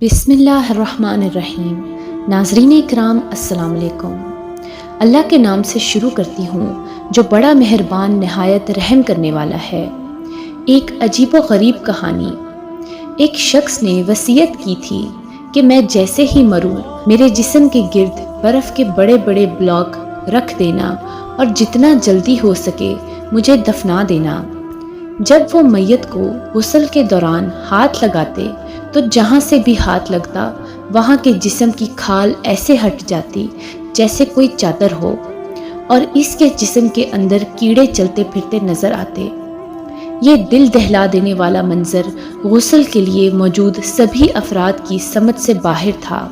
بسم اللہ الرحمن الرحیم۔ ناظرین اکرام السلام علیکم۔ اللہ کے نام سے شروع کرتی ہوں جو بڑا مہربان نہایت رحم کرنے والا ہے۔ ایک عجیب و غریب کہانی۔ ایک شخص نے وصیت کی تھی کہ میں جیسے ہی مروں میرے جسم کے گرد برف کے بڑے بڑے بلاک رکھ دینا اور جتنا جلدی ہو سکے مجھے دفنا دینا۔ جب وہ میت کو غسل کے دوران ہاتھ لگاتے تو جہاں سے بھی ہاتھ لگتا وہاں کے جسم کی کھال ایسے ہٹ جاتی جیسے کوئی چادر ہو، اور اس کے جسم کے اندر کیڑے چلتے پھرتے نظر آتے۔ یہ دل دہلا دینے والا منظر غسل کے لیے موجود سبھی افراد کی سمجھ سے باہر تھا۔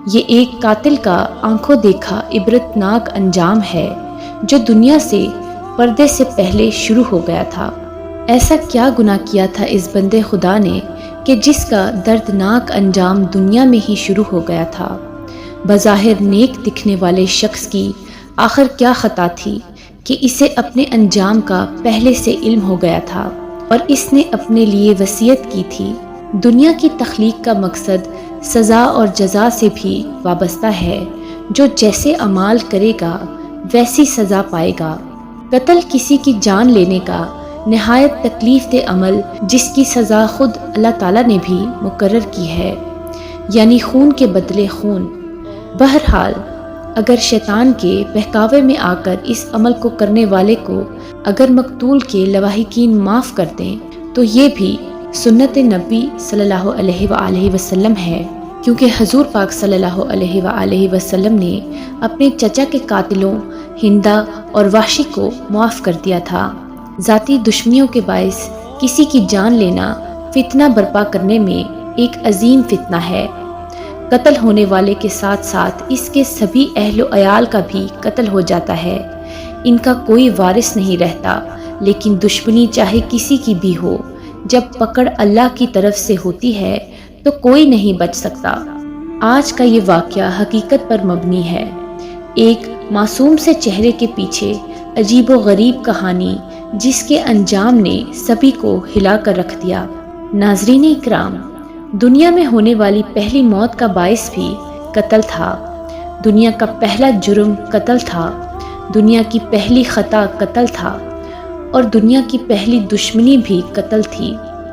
یہ ایک قاتل کا آنکھوں دیکھا عبرتناک انجام ہے جو دنیا سے پردے سے پہلے شروع ہو گیا تھا۔ ایسا کیا گناہ کیا تھا اس بندے خدا نے کہ جس کا دردناک انجام دنیا میں ہی شروع ہو گیا تھا؟ بظاہر نیک دکھنے والے شخص کی آخر کیا خطا تھی کہ اسے اپنے انجام کا پہلے سے علم ہو گیا تھا، اور اس نے اپنے لیے وصیت کی تھی۔ دنیا کی تخلیق کا مقصد سزا اور جزا سے بھی وابستہ ہے۔ جو جیسے اعمال کرے گا ویسی سزا پائے گا۔ قتل کسی کی جان لینے کا نہایت تکلیف دہ عمل جس کی سزا خود اللہ تعالیٰ نے بھی مقرر کی ہے، یعنی خون کے بدلے خون۔ بہرحال اگر شیطان کے بہکاوے میں آ کر اس عمل کو کرنے والے کو اگر مقتول کے لواحقین معاف کر دیں تو یہ بھی سنت نبی صلی اللہ علیہ وآلہ وسلم ہے، کیونکہ حضور پاک صلی اللہ علیہ وآلہ وسلم نے اپنے چچا کے قاتلوں ہندا اور وحشی کو معاف کر دیا تھا۔ ذاتی دشمنیوں کے باعث کسی کی جان لینا فتنہ برپا کرنے میں ایک عظیم فتنہ ہے۔ قتل ہونے والے کے ساتھ ساتھ اس کے سبھی اہل و عیال کا بھی قتل ہو جاتا ہے۔ ان کا کوئی وارث نہیں رہتا، لیکن دشمنی چاہے کسی کی بھی ہو، جب پکڑ اللہ کی طرف سے ہوتی ہے تو کوئی نہیں بچ سکتا۔ آج کا یہ واقعہ حقیقت پر مبنی ہے۔ ایک معصوم سے چہرے کے پیچھے عجیب و غریب کہانی جس کے انجام نے سبھی کو ہلا کر رکھ دیا۔ ناظرین اکرام، دنیا میں ہونے والی پہلی موت کا باعث بھی قتل تھا۔ دنیا کا پہلا جرم قتل تھا، دنیا کی پہلی خطا قتل تھا، اور دنیا کی پہلی دشمنی بھی قتل تھی۔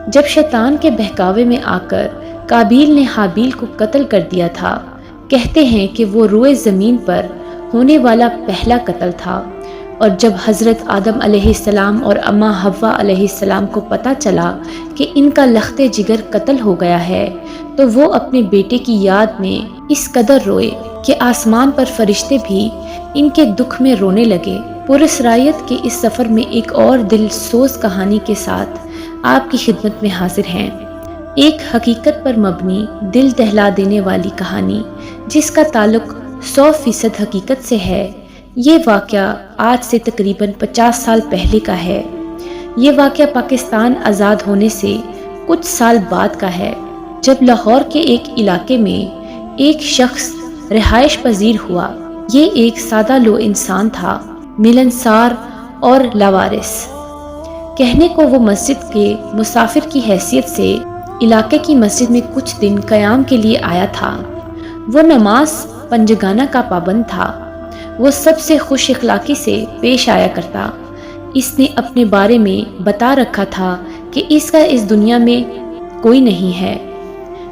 جب شیطان کے بہکاوے میں آ کر قابیل نے حابیل کو قتل کر دیا تھا، کہتے ہیں کہ وہ روئے زمین پر ہونے والا پہلا قتل تھا، اور جب حضرت آدم علیہ السلام اور اماں حوا علیہ السلام کو پتہ چلا کہ ان کا لخت جگر قتل ہو گیا ہے تو وہ اپنے بیٹے کی یاد میں اس قدر روئے کہ آسمان پر فرشتے بھی ان کے دکھ میں رونے لگے۔ پراسرائیت کے اس سفر میں ایک اور دل سوز کہانی کے ساتھ آپ کی خدمت میں حاضر ہیں۔ ایک حقیقت پر مبنی دل دہلا دینے والی کہانی جس کا تعلق 100% حقیقت سے ہے۔ یہ واقعہ آج سے تقریباً 50 سال پہلے کا ہے۔ یہ واقعہ پاکستان آزاد ہونے سے کچھ سال بعد کا ہے، جب لاہور کے ایک علاقے میں ایک شخص رہائش پذیر ہوا۔ یہ ایک سادہ لو انسان تھا، ملنسار اور لاوارث۔ کہنے کو وہ مسجد کے مسافر کی حیثیت سے علاقے کی مسجد میں کچھ دن قیام کے لیے آیا تھا۔ وہ نماز پنجگانہ کا پابند تھا۔ وہ سب سے خوش اخلاقی سے پیش آیا کرتا۔ اس نے اپنے بارے میں بتا رکھا تھا کہ اس کا اس دنیا میں کوئی نہیں ہے،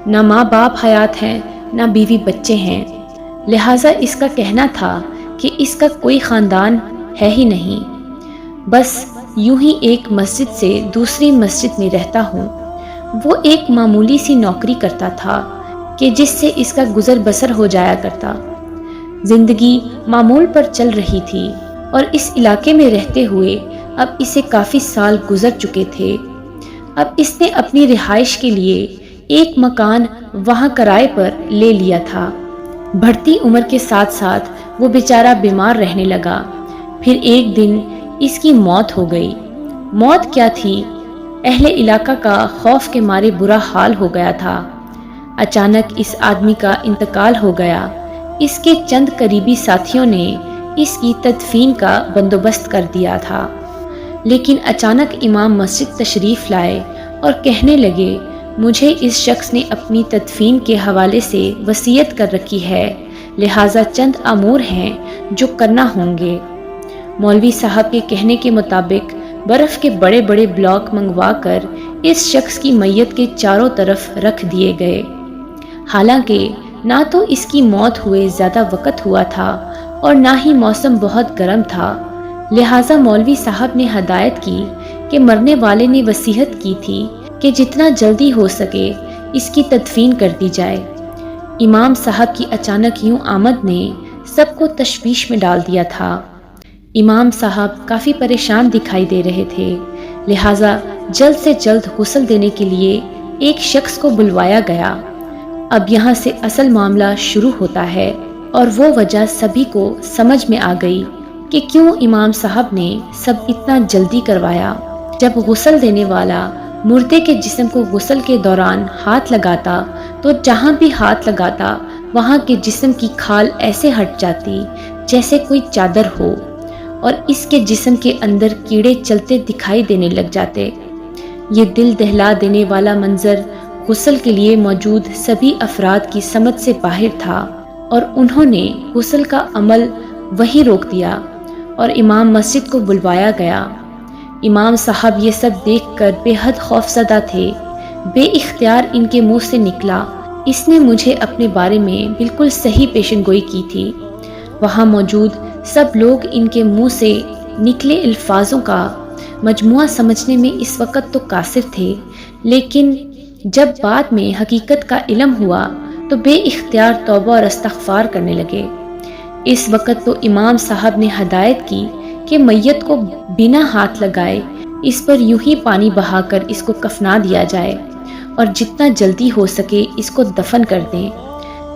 نہ ماں باپ حیات ہیں، نہ بیوی بچے ہیں، لہٰذا اس کا کہنا تھا کہ اس کا کوئی خاندان ہے ہی نہیں، بس یوں ہی ایک مسجد سے دوسری مسجد میں رہتا ہوں۔ وہ ایک معمولی سی نوکری کرتا تھا کہ جس سے اس کا گزر بسر ہو جایا کرتا۔ زندگی معمول پر چل رہی تھی، اور اس علاقے میں رہتے ہوئے اب اسے کافی سال گزر چکے تھے۔ اب اس نے اپنی رہائش کے لیے ایک مکان وہاں کرائے پر لے لیا تھا۔ بڑھتی عمر کے ساتھ ساتھ وہ بیچارہ بیمار رہنے لگا۔ پھر ایک دن اس کی موت ہو گئی۔ موت کیا تھی؟ اہل علاقہ کا خوف کے مارے برا حال ہو گیا تھا۔ اچانک اس آدمی کا انتقال ہو گیا۔ اس کے چند قریبی ساتھیوں نے اس کی تدفین کا بندوبست کر دیا تھا، لیکن اچانک امام مسجد تشریف لائے اور کہنے لگے مجھے اس شخص نے اپنی تدفین کے حوالے سے وصیت کر رکھی ہے، لہٰذا چند امور ہیں جو کرنا ہوں گے۔ مولوی صاحب کے کہنے کے مطابق برف کے بڑے بڑے بلاک منگوا کر اس شخص کی میت کے چاروں طرف رکھ دیے گئے۔ حالانکہ نہ تو اس کی موت ہوئے زیادہ وقت ہوا تھا اور نہ ہی موسم بہت گرم تھا، لہٰذا مولوی صاحب نے ہدایت کی کہ مرنے والے نے وصیت کی تھی کہ جتنا جلدی ہو سکے اس کی تدفین کر دی جائے۔ امام صاحب کی اچانک یوں آمد نے سب کو تشویش میں ڈال دیا تھا۔ امام صاحب کافی پریشان دکھائی دے رہے تھے، لہٰذا جلد سے جلد غسل دینے کے لیے ایک شخص کو بلوایا گیا۔ اب یہاں سے اصل معاملہ شروع ہوتا ہے، اور وہ وجہ سبھی کو سمجھ میں آ گئی کہ کیوں امام صاحب نے سب اتنا جلدی کروایا۔ جب غسل دینے والا مردے کے جسم کو غسل کے دوران ہاتھ لگاتا تو جہاں بھی ہاتھ لگاتا وہاں کے جسم کی کھال ایسے ہٹ جاتی جیسے کوئی چادر ہو، اور اس کے جسم کے اندر کیڑے چلتے دکھائی دینے لگ جاتے۔ یہ دل دہلا دینے والا منظر غسل کے لیے موجود سبھی افراد کی سمجھ سے باہر تھا، اور انہوں نے غسل کا عمل وہیں روک دیا اور امام مسجد کو بلوایا گیا۔ امام صاحب یہ سب دیکھ کر بے حد خوفزدہ تھے۔ بے اختیار ان کے منہ سے نکلا، اس نے مجھے اپنے بارے میں بالکل صحیح پیشن گوئی کی تھی۔ وہاں موجود سب لوگ ان کے منہ سے نکلے الفاظوں کا مجموعہ سمجھنے میں اس وقت تو قاصر تھے، لیکن جب بعد میں حقیقت کا علم ہوا تو بے اختیار توبہ اور استغفار کرنے لگے۔ اس وقت تو امام صاحب نے ہدایت کی کہ میت کو بنا ہاتھ لگائے اس پر یوں ہی پانی بہا کر اس کو کفنا دیا جائے اور جتنا جلدی ہو سکے اس کو دفن کر دیں۔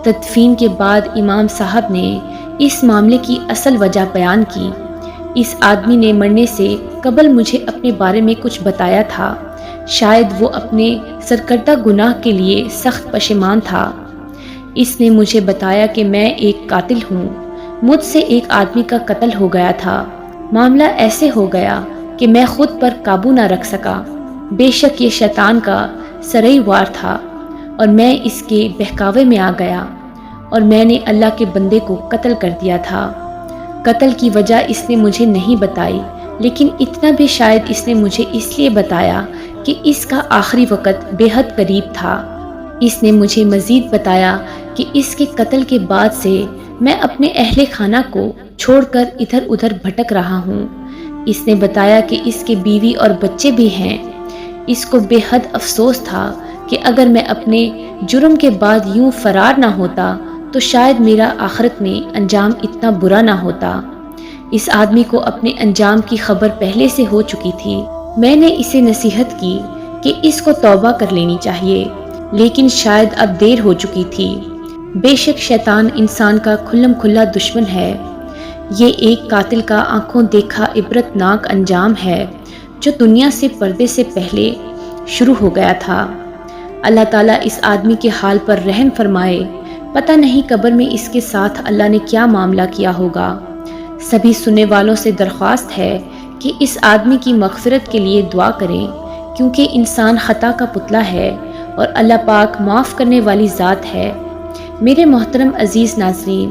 تدفین کے بعد امام صاحب نے اس معاملے کی اصل وجہ بیان کی۔ اس آدمی نے مرنے سے قبل مجھے اپنے بارے میں کچھ بتایا تھا، شاید وہ اپنے سرکردہ گناہ کے لیے سخت پشیمان تھا۔ اس نے مجھے بتایا کہ میں ایک قاتل ہوں، مجھ سے ایک آدمی کا قتل ہو گیا تھا۔ معاملہ ایسے ہو گیا کہ میں خود پر قابو نہ رکھ سکا۔ بے شک یہ شیطان کا سرئی وار تھا اور میں اس کے بہکاوے میں آ گیا، اور میں نے اللہ کے بندے کو قتل کر دیا تھا۔ قتل کی وجہ اس نے مجھے نہیں بتائی، لیکن اتنا بھی شاید اس نے مجھے اس لیے بتایا کہ اس کا آخری وقت بے حد قریب تھا۔ اس نے مجھے مزید بتایا کہ اس کے قتل کے بعد سے میں اپنے اہل خانہ کو چھوڑ کر ادھر ادھر بھٹک رہا ہوں۔ اس نے بتایا کہ اس کے بیوی اور بچے بھی ہیں۔ اس کو بے حد افسوس تھا کہ اگر میں اپنے جرم کے بعد یوں فرار نہ ہوتا تو شاید میرا آخرت میں انجام اتنا برا نہ ہوتا۔ اس آدمی کو اپنے انجام کی خبر پہلے سے ہو چکی تھی۔ میں نے اسے نصیحت کی کہ اس کو توبہ کر لینی چاہیے، لیکن شاید اب دیر ہو چکی تھی۔ بے شک شیطان انسان کا کھلم کھلا دشمن ہے۔ یہ ایک قاتل کا آنکھوں دیکھا عبرت ناک انجام ہے جو دنیا سے پردے سے پہلے شروع ہو گیا تھا۔ اللہ تعالیٰ اس آدمی کے حال پر رحم فرمائے۔ پتہ نہیں قبر میں اس کے ساتھ اللہ نے کیا معاملہ کیا ہوگا۔ سبھی سننے والوں سے درخواست ہے کہ اس آدمی کی مغفرت کے لیے دعا کریں، کیونکہ انسان خطا کا پتلا ہے اور اللہ پاک معاف کرنے والی ذات ہے۔ میرے محترم عزیز ناظرین،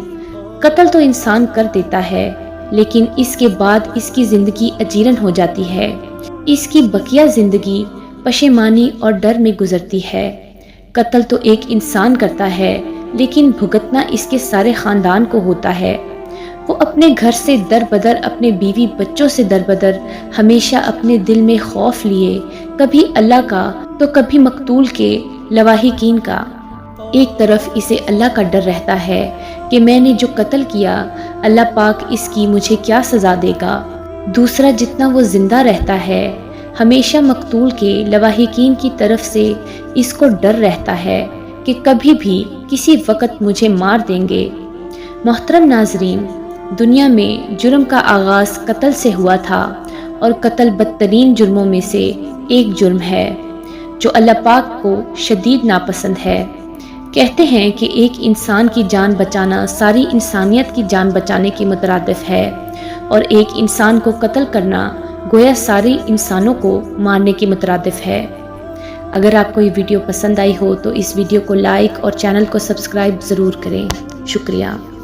قتل تو انسان کر دیتا ہے، لیکن اس کے بعد اس کی زندگی اجیرن ہو جاتی ہے۔ اس کی بقیہ زندگی پشیمانی اور ڈر میں گزرتی ہے۔ قتل تو ایک انسان کرتا ہے، لیکن بھگتنا اس کے سارے خاندان کو ہوتا ہے۔ وہ اپنے گھر سے در بدر، اپنے بیوی بچوں سے در بدر، ہمیشہ اپنے دل میں خوف لیے، کبھی اللہ کا تو کبھی مقتول کے لواحقین کا۔ ایک طرف اسے اللہ کا ڈر رہتا ہے کہ میں نے جو قتل کیا اللہ پاک اس کی مجھے کیا سزا دے گا، دوسرا جتنا وہ زندہ رہتا ہے ہمیشہ مقتول کے لواحقین کی طرف سے اس کو ڈر رہتا ہے کہ کبھی بھی کسی وقت مجھے مار دیں گے۔ محترم ناظرین، دنیا میں جرم کا آغاز قتل سے ہوا تھا، اور قتل بدترین جرموں میں سے ایک جرم ہے جو اللہ پاک کو شدید ناپسند ہے۔ کہتے ہیں کہ ایک انسان کی جان بچانا ساری انسانیت کی جان بچانے کے مترادف ہے، اور ایک انسان کو قتل کرنا گویا ساری انسانوں کو مارنے کے مترادف ہے۔ اگر آپ کو یہ ویڈیو پسند آئی ہو تو اس ویڈیو کو لائک اور چینل کو سبسکرائب ضرور کریں۔ شکریہ۔